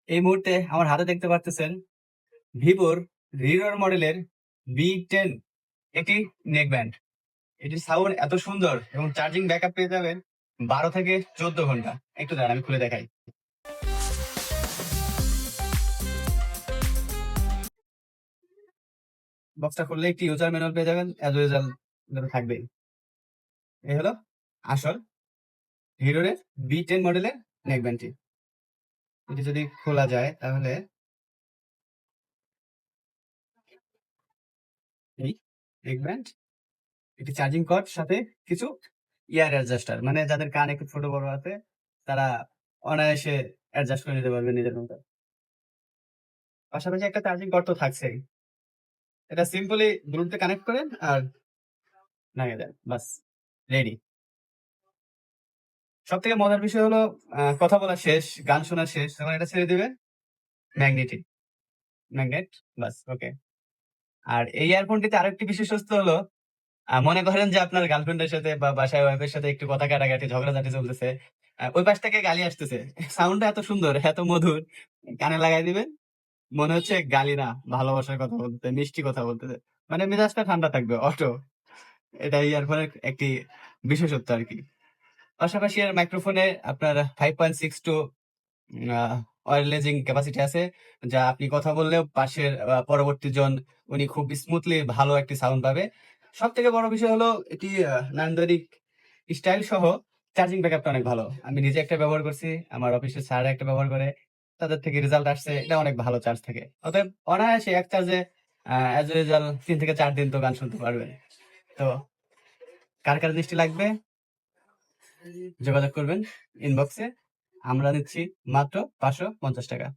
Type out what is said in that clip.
এই মুহূর্তে আমার হাতে দেখতে পারতেছেন ভিভোর রিরোর মডেলের V10 একটি নেক ব্যান্ড। এটির সাউন্ড এত সুন্দর এবং চার্জিং ব্যাকআপ পেয়ে যাবেন 12 থেকে 14 ঘন্টা। একটু দাঁড়ান, আমি খুলে দেখাই। বক্সটা খুললে একটি ইউজার ম্যানুয়াল পেয়ে যাবেন, অ্যাজ ইউজাল থাকবেই। এই হলো আসল হিরোর V10 মডেলের নেক ব্যান্ডটি। এটি যদি খোলা যায় তাহলে এই নেক ব্যান্ড, একটি চার্জিং কর্ড, সাথে কিছু ইয়ার অ্যাডজাস্টার, মানে যাদের কান একটু ছোট বড় আছে তারা অনায়াসে অ্যাডজাস্ট করে নিতে পারবে নিজের মতো। পাশাপাশি একটা চার্জিং কর্ড তো থাকছেই। এটা সিম্পলি ব্লুটুথে কানেক্ট করেন আর লাগিয়ে দেন, বাস রেডি। সব থেকে মজার বিষয় হলো কথা বলা শেষ, গান শোনা শেষ, তখন এটা ছেড়ে দিবে ম্যাগনেটিক ম্যাগনেট, বাস ওকে। আর এই ইয়ারফোনটিতে আরেকটি বিশেষত্ব হলো, মনে করেন যে আপনার গার্লফ্রেন্ডের সাথে বা বাসায় ওয়াইফের সাথে একটু কথা কাটাকাটি ঝগড়াঝাটি চলতেছে, ওই পাশ থেকে গালি আসতেছে, সাউন্ডটা এত সুন্দর এত মধুর, কানে লাগাই দিবেন, মনে হচ্ছে গালি না, ভালোবাসার কথা বলতেছে, মিষ্টি কথা বলতেছে, মানে মেজাজটা ঠান্ডা থাকবে অটো। এটা ইয়ারফোনের একটি বিশেষত্ব আর কি। পাশাপাশি এর মাইক্রোফোনে আপনার 5.62 ওয়্যারলেসিং ক্যাপাসিটি আছে, যা আপনি কথা বললেও পাশের পরবর্তী জন উনি খুব স্মুথলি ভালো একটি সাউন্ড পাবে। সব থেকে বড় বিষয় হলো এটি নান্দনিক স্টাইল সহ চার্জিং ব্যাকআপটা অনেক ভালো। আমি নিজে একটা ব্যবহার করছি, আমার অফিসের স্যার একটা ব্যবহার করে, তাদের থেকে রেজাল্ট আসছে, এটা অনেক ভালো চার্জ থাকে। অতএব অনায়াসে এক চার্জে অ্যাজ রেজাল্ট 3 থেকে 4 দিন তো গান শুনতে পারবেন। তো কার কার দৃষ্টি লাগবে যোগাযোগ করবেন ইনবক্সে। আমরা নিচ্ছি মাত্র 550 টাকা।